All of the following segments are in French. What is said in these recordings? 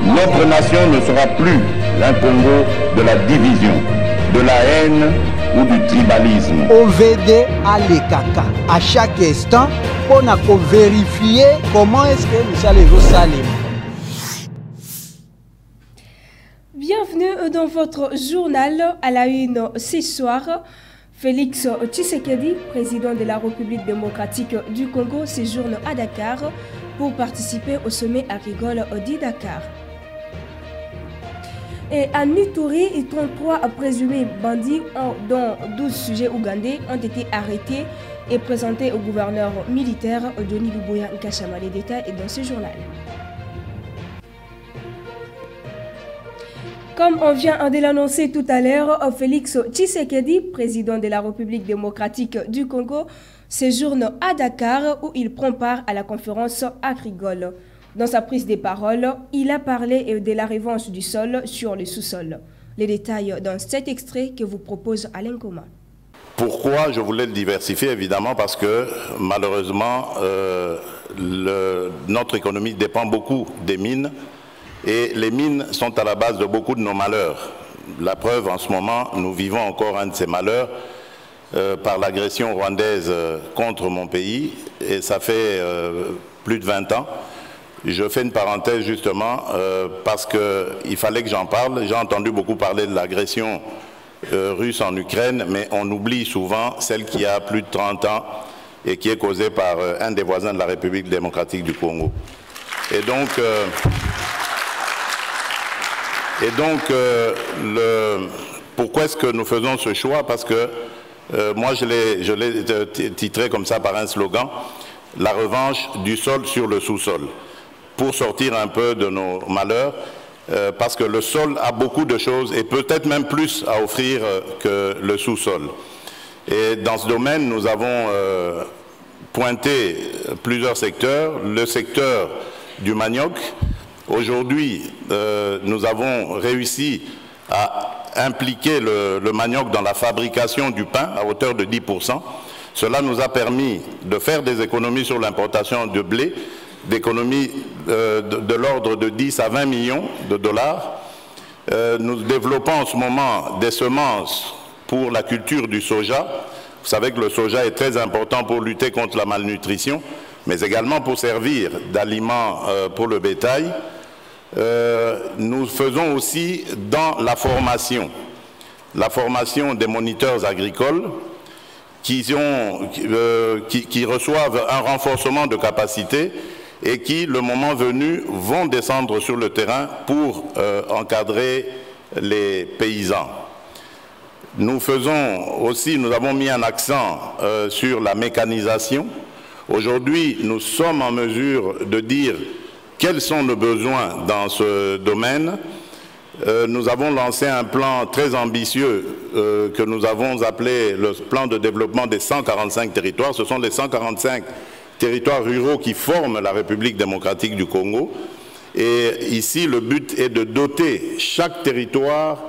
Notre nation ne sera plus un Congo de la division, de la haine ou du tribalisme. OVD à l'EKK à chaque instant pour vérifier comment est-ce que nous allons salir. Bienvenue dans votre journal à la une ce soir. Félix Tshisekedi, président de la République démocratique du Congo, séjourne à Dakar pour participer au sommet agricole de Dakar. Et à Nuturi, 33 présumés bandits dont 12 sujets ougandais ont été arrêtés et présentés au gouverneur militaire Denis Luboya Nkashama. Les détails dans ce journal. Comme on vient de l'annoncer tout à l'heure, Félix Tshisekedi, président de la République démocratique du Congo, séjourne à Dakar où il prend part à la conférence agricole. Dans sa prise de parole, il a parlé de la revanche du sol sur le sous-sol. Les détails dans cet extrait que vous propose Alain Coma. Pourquoi je voulais le diversifier? Évidemment parce que malheureusement, notre économie dépend beaucoup des mines. Et les mines sont à la base de beaucoup de nos malheurs. La preuve, en ce moment, nous vivons encore un de ces malheurs par l'agression rwandaise contre mon pays. Et ça fait plus de 20 ans. Je fais une parenthèse justement parce qu'il fallait que j'en parle. J'ai entendu beaucoup parler de l'agression russe en Ukraine, mais on oublie souvent celle qui a plus de 30 ans et qui est causée par un des voisins de la République démocratique du Congo. Et donc... pourquoi est-ce que nous faisons ce choix? Parce que moi, je l'ai titré comme ça par un slogan, la revanche du sol sur le sous-sol, pour sortir un peu de nos malheurs, parce que le sol a beaucoup de choses et peut-être même plus à offrir que le sous-sol. Et dans ce domaine, nous avons pointé plusieurs secteurs. Le secteur du manioc. Aujourd'hui, nous avons réussi à impliquer le manioc dans la fabrication du pain à hauteur de 10%. Cela nous a permis de faire des économies sur l'importation de blé, d'économies de l'ordre de 10 à 20 millions de dollars. Nous développons en ce moment des semences pour la culture du soja. Vous savez que le soja est très important pour lutter contre la malnutrition, mais également pour servir d'aliment pour le bétail. Nous faisons aussi dans la formation des moniteurs agricoles qui reçoivent un renforcement de capacité et qui, le moment venu, vont descendre sur le terrain pour encadrer les paysans. Nous avons mis un accent sur la mécanisation. Aujourd'hui, nous sommes en mesure de dire quels sont nos besoins dans ce domaine. Nous avons lancé un plan très ambitieux que nous avons appelé le plan de développement des 145 territoires. Ce sont les 145 territoires ruraux qui forment la République démocratique du Congo. Et ici, le but est de doter chaque territoire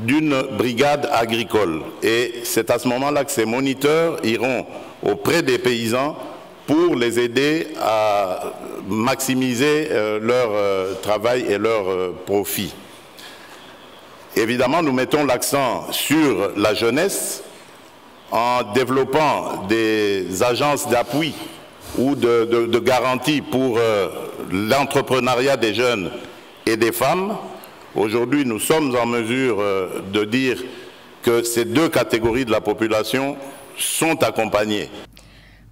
d'une brigade agricole. Et c'est à ce moment-là que ces moniteurs iront auprès des paysans pour les aider à maximiser leur travail et leur profit. Évidemment, nous mettons l'accent sur la jeunesse en développant des agences d'appui ou de garantie pour l'entrepreneuriat des jeunes et des femmes. Aujourd'hui, nous sommes en mesure de dire que ces deux catégories de la population sont accompagnées.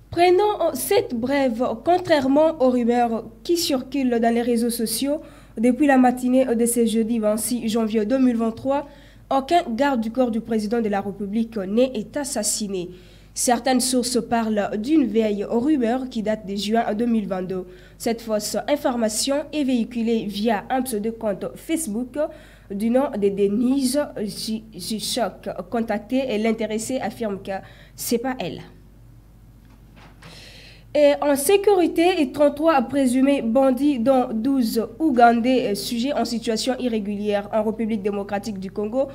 Prenons cette brève. Contrairement aux rumeurs qui circulent dans les réseaux sociaux, depuis la matinée de ce jeudi 26 janvier 2023, aucun garde du corps du président de la République n'est assassiné. Certaines sources parlent d'une vieille rumeur qui date de juin 2022. Cette fausse information est véhiculée via un pseudo-compte Facebook du nom de Denise Zichok. Contactée, et l'intéressée affirme que ce n'est pas elle. Et en sécurité, 33 présumés bandits, dont 12 Ougandais sujets en situation irrégulière en République démocratique du Congo,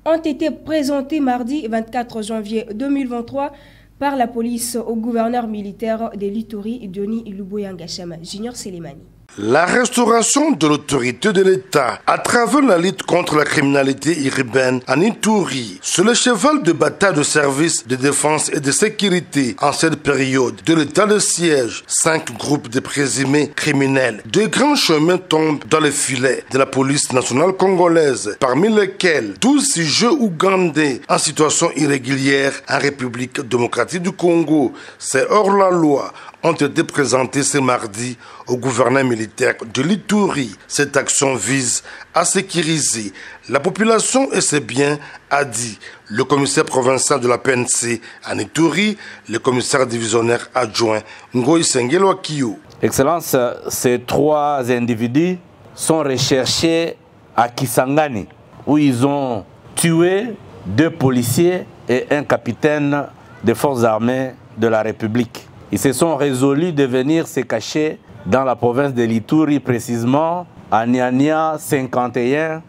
ont été présentés mardi 24 janvier 2023 par la police au gouverneur militaire de l'Ituri, Denis Luboya Nkashama. Junior Selemani. La restauration de l'autorité de l'État à travers la lutte contre la criminalité urbaine en Ituri, c'est le cheval de bataille de services de défense et de sécurité en cette période de l'état de siège. 5 groupes de présumés criminels de grands chemins tombent dans le filet de la police nationale congolaise, parmi lesquels 12 sujets ougandais en situation irrégulière en République démocratique du Congo. C'est hors la loi ont été présentés ce mardi au gouverneur militaire de l'Ituri. Cette action vise à sécuriser la population et ses biens, a dit le commissaire provincial de la PNC en Ituri, le commissaire divisionnaire adjoint Ngoï Sengelo Akio. Excellence, ces 3 individus sont recherchés à Kisangani, où ils ont tué 2 policiers et un capitaine des forces armées de la République. Ils se sont résolus de venir se cacher dans la province de l'Ituri, précisément à Nyanya 51,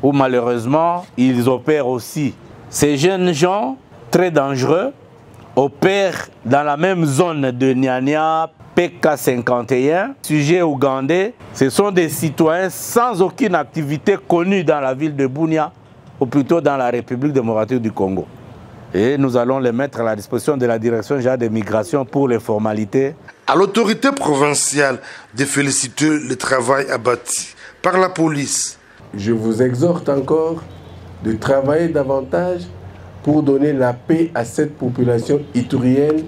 où malheureusement ils opèrent aussi. Ces jeunes gens, très dangereux, opèrent dans la même zone de Nyanya, PK 51, sujet ougandais. Ce sont des citoyens sans aucune activité connue dans la ville de Bunia, ou plutôt dans la République démocratique du Congo. Et nous allons les mettre à la disposition de la Direction générale des migrations pour les formalités. À l'autorité provinciale de féliciter le travail abattu par la police. Je vous exhorte encore de travailler davantage pour donner la paix à cette population iturienne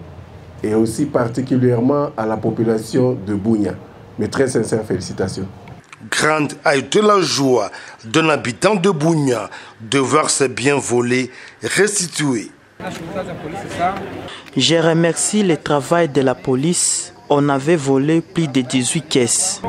et aussi particulièrement à la population de Bunia. Mes très sincères félicitations. Grande a été la joie d'un habitant de Bunia de voir ses biens volés restitués. Je remercie le travail de la police. On avait volé plus de 18 caisses.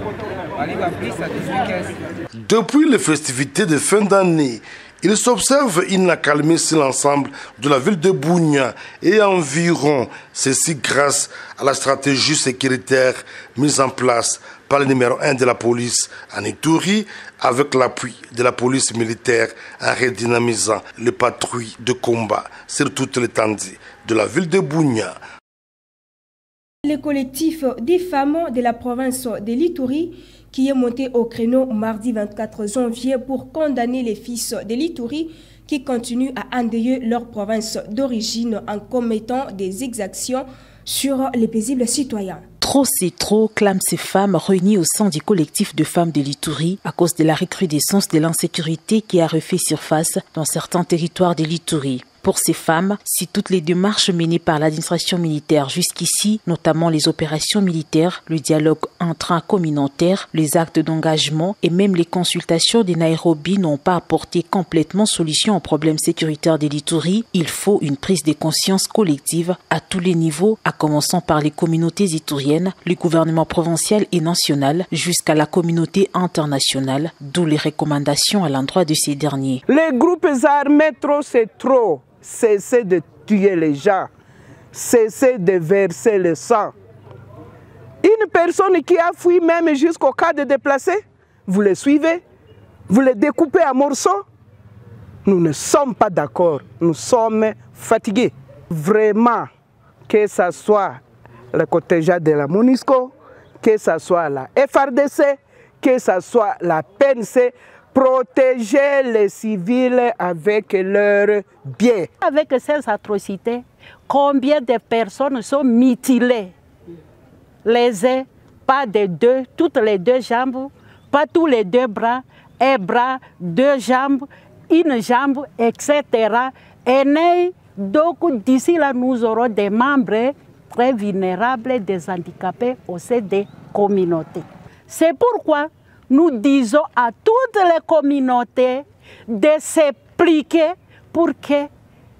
Depuis les festivités de fin d'année, il s'observe une accalmie sur l'ensemble de la ville de Bunia et environ, ceci grâce à la stratégie sécuritaire mise en place par le numéro 1 de la police en Ituri, avec l'appui de la police militaire en redynamisant les patrouilles de combat sur toute l'étendue de la ville de Bunia. Le collectif des femmes de la province de l'Ituri qui est monté au créneau mardi 24 janvier pour condamner les fils de l'Ituri qui continuent à endeuiller leur province d'origine en commettant des exactions sur les paisibles citoyens. Trop c'est trop, clament ces femmes réunies au sein du collectif de femmes de l'Ituri à cause de la recrudescence de l'insécurité qui a refait surface dans certains territoires de l'Ituri. Pour ces femmes, si toutes les démarches menées par l'administration militaire jusqu'ici, notamment les opérations militaires, le dialogue intra-communautaire, les actes d'engagement et même les consultations des Nairobi n'ont pas apporté complètement solution aux problèmes sécuritaires de l'Ituri, il faut une prise de conscience collective à tous les niveaux, à commencer par les communautés ituriennes, le gouvernement provincial et national, jusqu'à la communauté internationale, d'où les recommandations à l'endroit de ces derniers. Les groupes armés, trop c'est trop. Cessez de tuer les gens, cessez de verser le sang. Une personne qui a fui même jusqu'au cas de déplacé, vous le suivez, vous le découpez à morceaux. Nous ne sommes pas d'accord, nous sommes fatigués. Vraiment, que ce soit le contingent de la MONUSCO, que ce soit la FRDC, que ce soit la PNC, protéger les civils avec leurs biens. Avec ces atrocités, combien de personnes sont mutilées? Les uns, pas de 2, toutes les 2 jambes, pas tous les 2 bras, un bras, 2 jambes, une jambe, etc. Et donc d'ici là, nous aurons des membres très vulnérables, des handicapés au sein des communautés. C'est pourquoi nous disons à toutes les communautés de s'impliquer pour que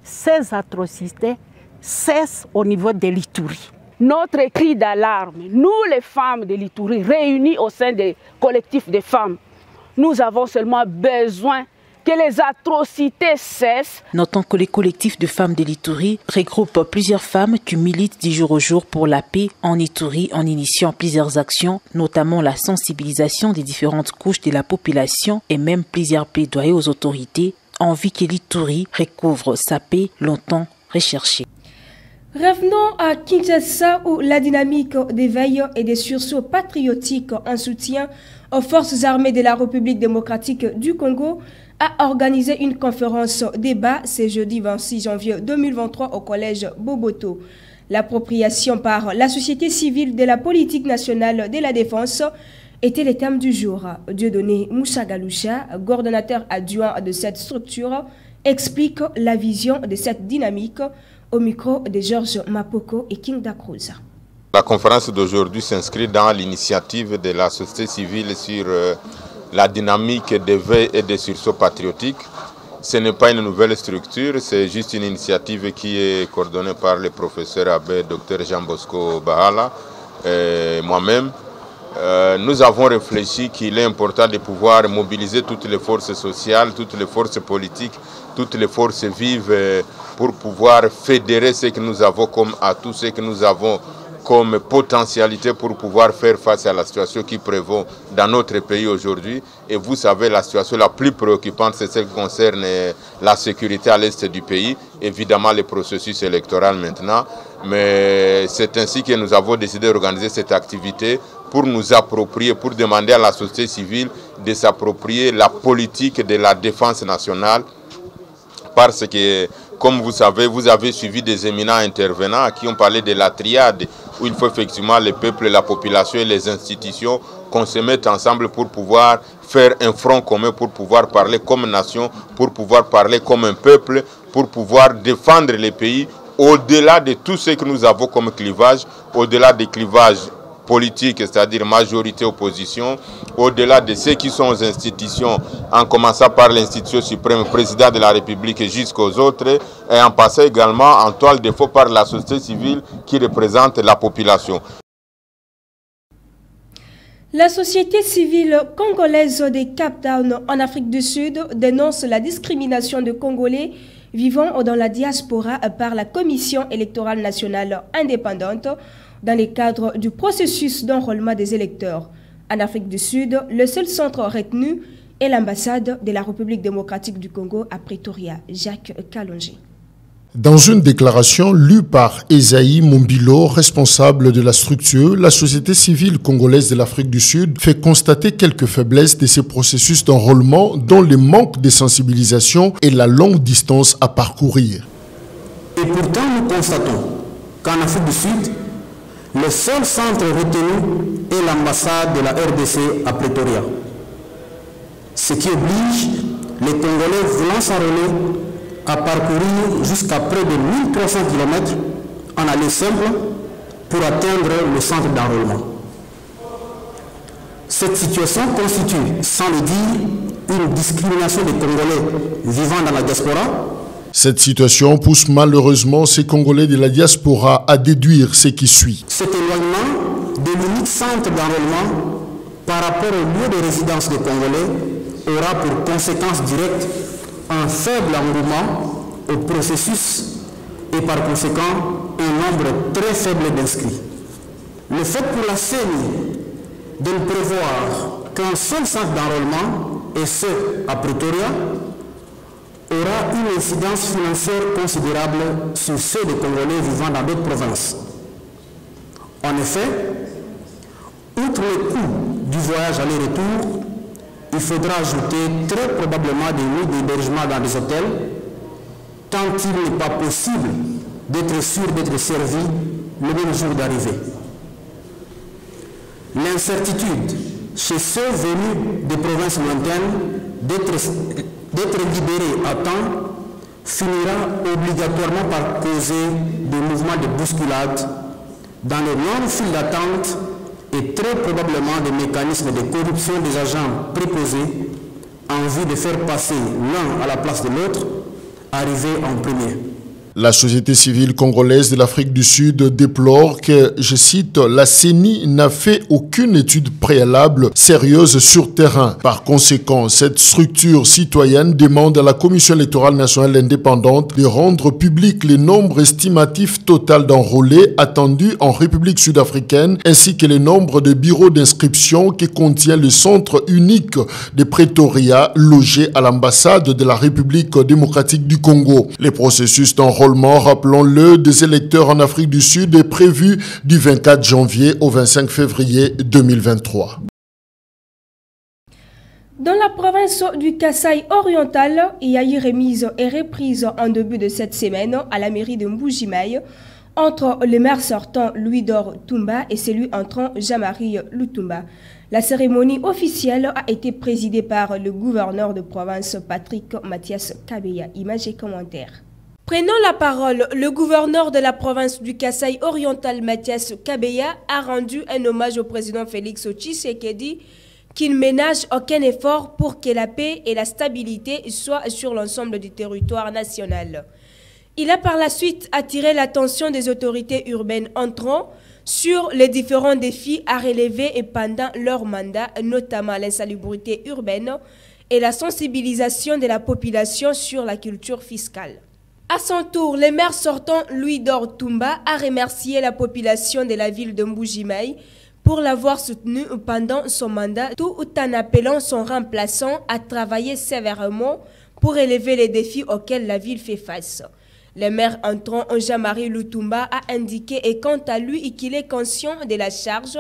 ces atrocités cessent au niveau de l'Ituri. Notre cri d'alarme, nous les femmes de l'Ituri réunies au sein des collectifs de femmes, nous avons seulement besoin que les atrocités cessent. Notons que les collectifs de femmes de l'Ituri regroupent plusieurs femmes qui militent du jour au jour pour la paix en Ituri en initiant plusieurs actions, notamment la sensibilisation des différentes couches de la population et même plusieurs plaidoyers aux autorités, envie que l'Ituri recouvre sa paix longtemps recherchée. Revenons à Kinshasa où la dynamique d'éveil et des sursauts patriotiques en soutien aux forces armées de la République démocratique du Congo a organisé une conférence débat ce jeudi 26 janvier 2023 au collège Boboto. L'appropriation par la société civile de la politique nationale de la défense était le thème du jour. Dieudonné Moussa Galoucha, coordonnateur adjoint de cette structure, explique la vision de cette dynamique au micro de Georges Mapoko et King Cruz. La conférence d'aujourd'hui s'inscrit dans l'initiative de la société civile sur la dynamique d'éveil et de sursaut patriotique. Ce n'est pas une nouvelle structure, c'est juste une initiative qui est coordonnée par le professeur abbé Dr Jean Bosco Bahala et moi-même. Nous avons réfléchi qu'il est important de pouvoir mobiliser toutes les forces sociales, toutes les forces politiques, toutes les forces vives pour pouvoir fédérer ce que nous avons comme atout, ce que nous avons comme potentialité pour pouvoir faire face à la situation qui prévaut dans notre pays aujourd'hui. Et vous savez, la situation la plus préoccupante, c'est celle qui concerne la sécurité à l'est du pays, évidemment le processus électoral maintenant. Mais c'est ainsi que nous avons décidé d'organiser cette activité pour nous approprier, pour demander à la société civile de s'approprier la politique de la défense nationale. Parce que, comme vous savez, vous avez suivi des éminents intervenants qui ont parlé de la triade, où il faut effectivement le peuple, la population et les institutions qu'on se mette ensemble pour pouvoir faire un front commun, pour pouvoir parler comme nation, pour pouvoir parler comme un peuple, pour pouvoir défendre les pays au-delà de tout ce que nous avons comme clivage, au-delà des clivages politique, c'est-à-dire majorité-opposition, au-delà de ceux qui sont aux institutions, en commençant par l'institution suprême, président de la République jusqu'aux autres, et en passant également en toile de fond par la société civile qui représente la population. La société civile congolaise de Cape Town en Afrique du Sud dénonce la discrimination de Congolais vivant dans la diaspora par la Commission électorale nationale indépendante dans le cadre du processus d'enrôlement des électeurs. En Afrique du Sud, le seul centre retenu est l'ambassade de la République démocratique du Congo à Pretoria. Jacques Kalonji. Dans une déclaration lue par Esaïe Mombilo, responsable de la structure, la société civile congolaise de l'Afrique du Sud fait constater quelques faiblesses de ces processus d'enrôlement, dont le manque de sensibilisation et la longue distance à parcourir. Et pourtant, nous constatons qu'en Afrique du Sud, le seul centre retenu est l'ambassade de la RDC à Pretoria. Ce qui oblige les Congolais voulant s'enrôler à parcourir jusqu'à près de 1300 km en aller simple pour atteindre le centre d'enrôlement. Cette situation constitue, sans le dire, une discrimination des Congolais vivant dans la diaspora. Cette situation pousse malheureusement ces Congolais de la diaspora à déduire ce qui suit. Cet éloignement de l'unique centre d'enrôlement par rapport au lieu de résidence des Congolais aura pour conséquence directe un faible engouement au processus et par conséquent un nombre très faible d'inscrits. Le fait pour la CENI de ne prévoir qu'un seul centre d'enrôlement, et ce à Pretoria, aura une incidence financière considérable sur ceux des Congolais vivant dans d'autres provinces. En effet, outre le coût du voyage aller-retour, il faudra ajouter très probablement des nuits d'hébergement dans des hôtels, tant il n'est pas possible d'être sûr d'être servi le même jour d'arrivée. L'incertitude chez ceux venus des provinces lointaines d'être libérés à temps finira obligatoirement par causer des mouvements de bousculade dans les longues files d'attente et très probablement des mécanismes de corruption des agents préposés en vue de faire passer l'un à la place de l'autre, arrivé en premier. La société civile congolaise de l'Afrique du Sud déplore que, je cite, la CENI n'a fait aucune étude préalable sérieuse sur terrain. Par conséquent, cette structure citoyenne demande à la Commission électorale nationale indépendante de rendre public le nombre estimatif total d'enrôlés attendus en République sud-africaine ainsi que le nombre de bureaux d'inscription que contient le centre unique de Pretoria logé à l'ambassade de la République démocratique du Congo. Les processus d'enrôlement l'enrôlement, rappelons-le, des électeurs en Afrique du Sud est prévu du 24 janvier au 25 février 2023. Dans la province du Kasaï oriental, il y a eu remise et reprise en début de cette semaine à la mairie de Mbujimaï entre le maire sortant Louis-Dor Toumba et celui entrant Jean-Marie Lutumba. La cérémonie officielle a été présidée par le gouverneur de province Patrick Mathias Kabeya. Images et commentaires. Prenant la parole, le gouverneur de la province du Kasaï oriental Mathias Kabeya a rendu un hommage au président Félix Tshisekedi qui ne ménage aucun effort pour que la paix et la stabilité soient sur l'ensemble du territoire national. Il a par la suite attiré l'attention des autorités urbaines entrant sur les différents défis à relever et pendant leur mandat, notamment l'insalubrité urbaine et la sensibilisation de la population sur la culture fiscale. À son tour, le maire sortant Louis-Dor Toumba a remercié la population de la ville de Mbujimaï pour l'avoir soutenu pendant son mandat, tout en appelant son remplaçant à travailler sévèrement pour élever les défis auxquels la ville fait face. Le maire entrant Jean-Marie Lutumba a indiqué et quant à lui qu'il est conscient de la charge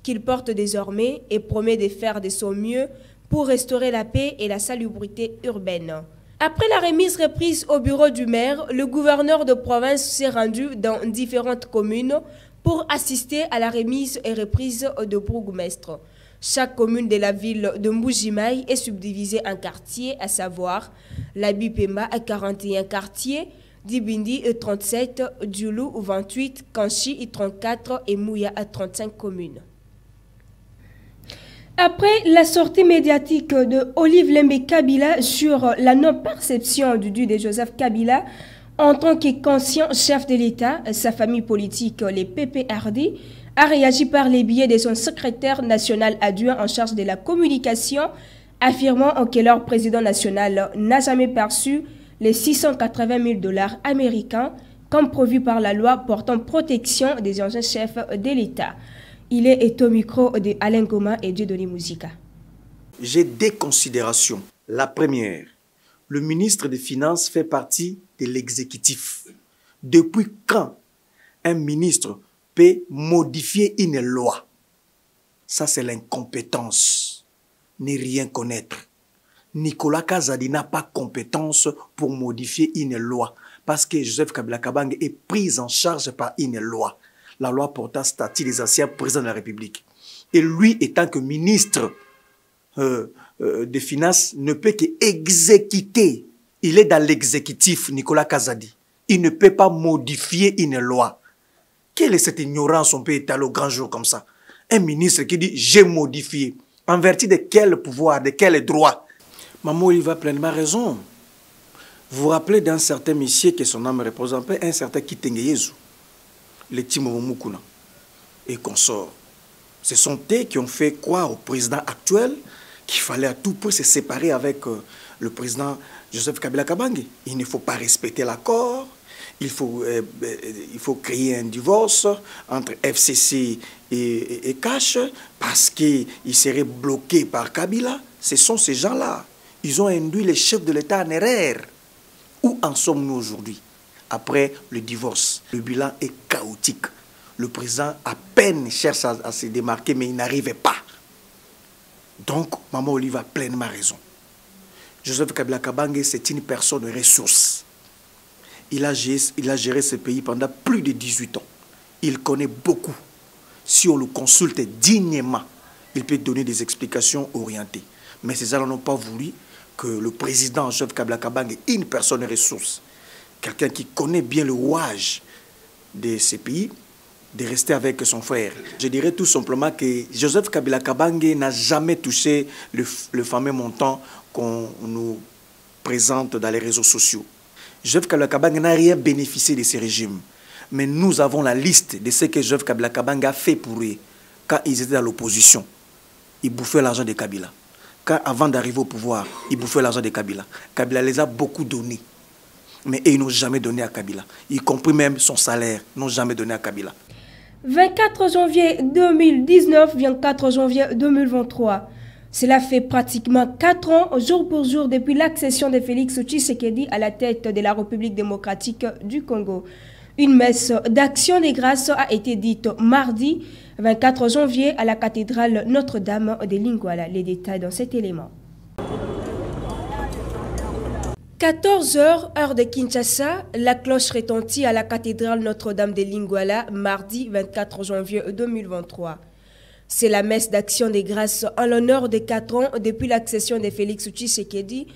qu'il porte désormais et promet de faire de son mieux pour restaurer la paix et la salubrité urbaine. Après la remise-reprise au bureau du maire, le gouverneur de province s'est rendu dans différentes communes pour assister à la remise et reprise de bourgmestre. Chaque commune de la ville de Mbujimaï est subdivisée en quartiers, à savoir la Bipemba à 41 quartiers, Dibindi 37, Djoulou 28, Kanchi 34 et Mouya à 35 communes. Après la sortie médiatique de Olive Lembe Kabila sur la non-perception du dû de Joseph Kabila, en tant que conscient chef de l'État, sa famille politique, les PPRD, a réagi par les biais de son secrétaire national adjoint en charge de la communication, affirmant que leur président national n'a jamais perçu les 680 000 $ américains comme prévu par la loi portant protection des anciens chefs de l'État. Il est au micro de Alain Goma et Dieudonné Musica. J'ai deux considérations. La première, le ministre des Finances fait partie de l'exécutif. Depuis quand un ministre peut modifier une loi? Ça, c'est l'incompétence. Ne rien connaître. Nicolas Kazadi n'a pas compétence pour modifier une loi parce que Joseph Kabila Kabange est pris en charge par une loi. La loi portant statut des anciens présidents de la République. Et lui, étant que ministre des Finances, ne peut qu'exécuter. Il est dans l'exécutif, Nicolas Kazadi. Il ne peut pas modifier une loi. Quelle est cette ignorance on peut étaler au grand jour comme ça? Un ministre qui dit « j'ai modifié ». En vertu de quel pouvoir, de quel droit? Maman, il va pleinement raison. Vous vous rappelez d'un certain monsieur que son âme repose en paix, un certain Kitengeyezu, le Timo Mukuna et consorts. Ce sont eux qui ont fait croire au président actuel qu'il fallait à tout prix se séparer avec le président Joseph Kabila Kabange. Il ne faut pas respecter l'accord, il faut créer un divorce entre FCC et Cash parce qu'il serait bloqué par Kabila. Ce sont ces gens-là. Ils ont induit les chefs de l'État en erreur. Où en sommes-nous aujourd'hui? Après le divorce, le bilan est chaotique. Le président à peine cherche à se démarquer, mais il n'arrivait pas. Donc, Maman Olive a pleinement raison. Joseph Kabila Kabange, c'est une personne de ressources. Il a géré ce pays pendant plus de 18 ans. Il connaît beaucoup. Si on le consulte dignement, il peut donner des explications orientées. Mais ces gens n'ont pas voulu que le président Joseph Kabila Kabange est une personne de ressources. Quelqu'un qui connaît bien le rouage de ces pays, de rester avec son frère. Je dirais tout simplement que Joseph Kabila Kabange n'a jamais touché le fameux montant qu'on nous présente dans les réseaux sociaux. Joseph Kabila Kabange n'a rien bénéficié de ces régimes. Mais nous avons la liste de ce que Joseph Kabila Kabange a fait pour eux quand ils étaient dans l'opposition. Ils bouffaient l'argent de Kabila. Quand, avant d'arriver au pouvoir, ils bouffaient l'argent de Kabila. Kabila les a beaucoup donnés. Mais ils n'ont jamais donné à Kabila. Y compris même son salaire, n'ont jamais donné à Kabila. 24 janvier 2019, 24 janvier 2023. Cela fait pratiquement 4 ans, jour pour jour, depuis l'accession de Félix Tshisekedi à la tête de la République démocratique du Congo. Une messe d'action des grâces a été dite mardi 24 janvier à la cathédrale Notre-Dame de Lingwala. Les détails dans cet élément. 14h, heure de Kinshasa, la cloche retentit à la cathédrale Notre-Dame de Lingwala mardi 24 janvier 2023. C'est la messe d'action des grâces en l'honneur de 4 ans depuis l'accession de Félix Tshisekedi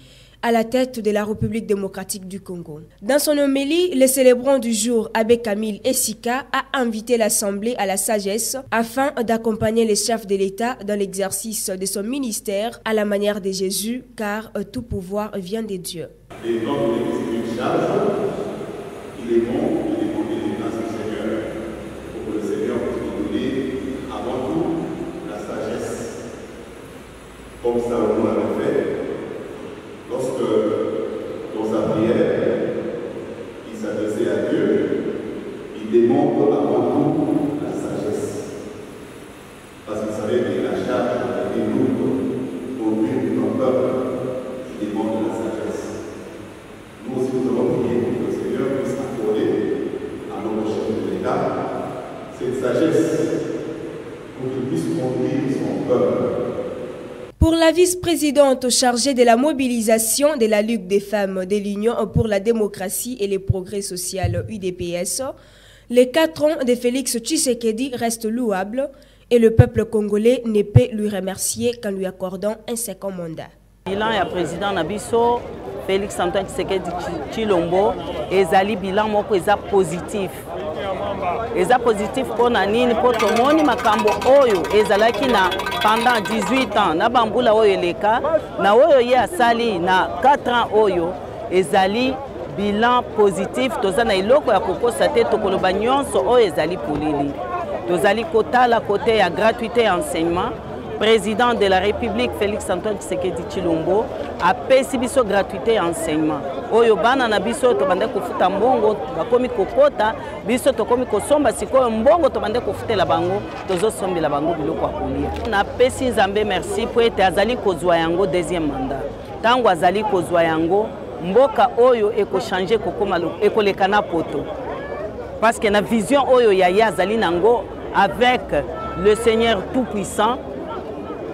à la tête de la République démocratique du Congo. Dans son homélie, le célébrant du jour, Abbé Camille Essika, a invité l'Assemblée à la sagesse afin d'accompagner les chefs de l'État dans l'exercice de son ministère à la manière de Jésus, car tout pouvoir vient de Dieu. Les noms de une charge, il est bon de demander les grâces au Seigneur, pour que le Seigneur puisse nous donner avant tout la sagesse. Comme ça, on l'avait fait. Lorsque, dans sa prière, il s'adressait à Dieu, il demande avant tout la sagesse. Parce qu'il savait que la charge était lourde au but de nos peuples, il demande la sagesse. Nous aussi, nous avons prié pour que le Seigneur puisse accorder à nos chefs de l'État cette sagesse pour qu'il puisse conduire son peuple. Pour la vice-présidente chargée de la mobilisation de la Ligue des femmes de l'Union pour la démocratie et les progrès sociaux UDPS, les 4 ans de Félix Tshisekedi restent louables et le peuple congolais ne peut lui remercier qu'en lui accordant un second mandat. Bilan ya président Nabiso Félix Antoine Tshisekedi Tshilombo ezali bilan moko eza positif. Eza positif pona nini po tomoni makambo oyo ezalaki na pendant 18 ans na bambula oyo eleka na oyo ye asali na 4 ans oyo ezali bilan positif toza na iloko ya kokosa te tokoloba nyonso oyo ezali polili. Tozali kotala kote ya gratuité ya enseignement. Président de la République Félix Antoine Tshisekedi Tshilombo a pesi biso gratuité ya enseignement. Oyo bana na biso to bande kofuta mbongo bakomi kokota biso to komi kosomba sikoyo mbongo to bande kofutela bango tozo sombela bango biloko akolia. Na pesi Nzambe merci po ete azali kozwa yango deuxième mandat. Tango azali kozwa yango mboka oyo eko changer kokoma ekoleka na poto. Parce que na vision oyo ya azali nango avec le Seigneur tout-puissant.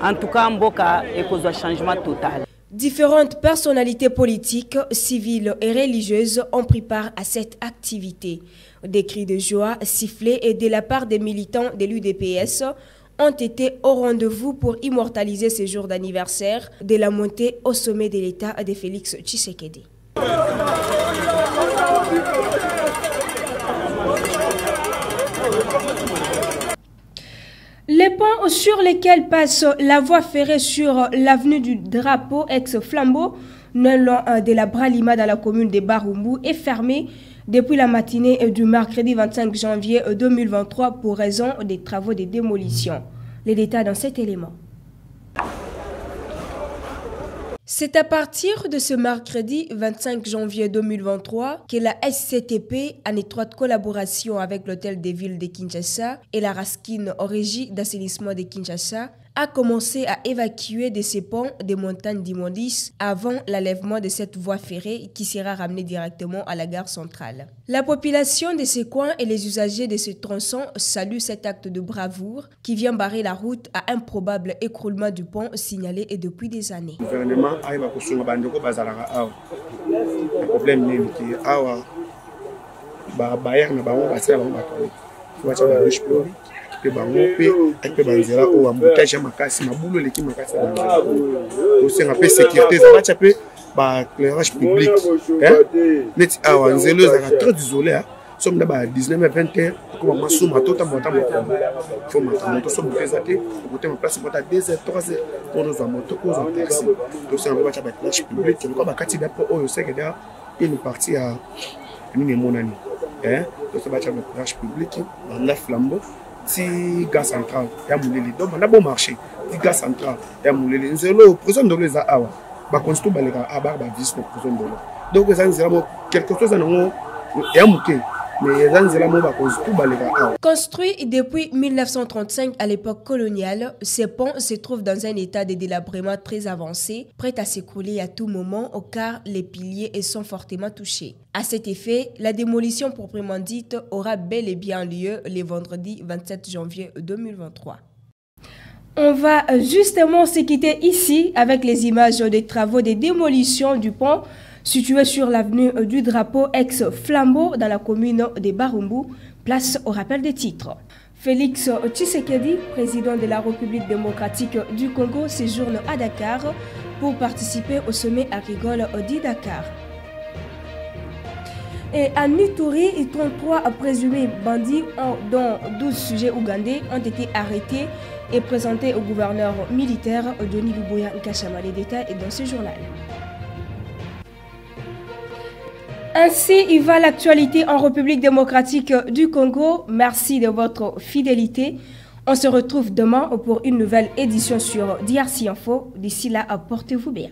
En tout cas, Mboka est cause d'un changement total. Différentes personnalités politiques, civiles et religieuses ont pris part à cette activité. Des cris de joie, sifflets et de la part des militants de l'UDPS ont été au rendez-vous pour immortaliser ce jour d'anniversaire de la montée au sommet de l'État de Félix Tshisekedi. Les ponts sur lesquels passe la voie ferrée sur l'avenue du Drapeau ex-Flambeau, non loin de la Bralima dans la commune de Barumbu, est fermé depuis la matinée du mercredi 25 janvier 2023 pour raison des travaux de démolition. Les détails dans cet élément. C'est à partir de ce mercredi 25 janvier 2023 que la SCTP, en étroite collaboration avec l'hôtel des villes de Kinshasa et la Raskin régie d'assainissement de Kinshasa, a commencé à évacuer de ces ponts des montagnes d'immondices avant l'enlèvement de cette voie ferrée qui sera ramenée directement à la gare centrale. La population de ces coins et les usagers de ce tronçon saluent cet acte de bravoure qui vient barrer la route à un probable écroulement du pont signalé et depuis des années. Le gouvernement arrive à construire bandeko bazalaka awa. Le problème est que awa ba bayer na bango basala bango bakole. Faut acha ba riche pour pe bango pe pe banzela o embouteillage makasi mabulo leki makasi banzela. Aussi on appelle sécurité ça acha pe ba éclairage public. Net awa nzelo za trop isolé hein. Somme d'abord 19 à 20 heures comme ma somme tout à monter faut monter somme présenter côté ma place pour 2 heures 3 heures pour nous en moto pour nous taxi donc c'est un peu de éclairage public tu vois ba kati ba o c'est que là une partie à ni monani hein donc c'est ba éclairage public dans la flambeau si gaz central ya muleli donc on a bon marché si gaz central ya muleli nzelo prison de les awa ba construire ba les ba vice de prison de donc ça nous avons quelque chose à nous ya muke Construit depuis 1935 à l'époque coloniale, ces ponts se trouvent dans un état de délabrement très avancé, prêt à s'écrouler à tout moment car les piliers sont fortement touchés. À cet effet, la démolition proprement dite aura bel et bien lieu le vendredi 27 janvier 2023. On va justement se quitter ici avec les images des travaux de démolition du pont situé sur l'avenue du Drapeau ex-Flambeau dans la commune de Barumbu. Place au rappel des titres. Félix Tshisekedi, président de la République démocratique du Congo, séjourne à Dakar pour participer au sommet agricole de Dakar. Et à Ituri, 33 présumés bandits, dont 12 sujets ougandais, ont été arrêtés et présentés au gouverneur militaire Denis Luboya Nkashama. Les détails dans ce journal. Ainsi, il va l'actualité en République démocratique du Congo. Merci de votre fidélité. On se retrouve demain pour une nouvelle édition sur DRC Info. D'ici là, portez-vous bien.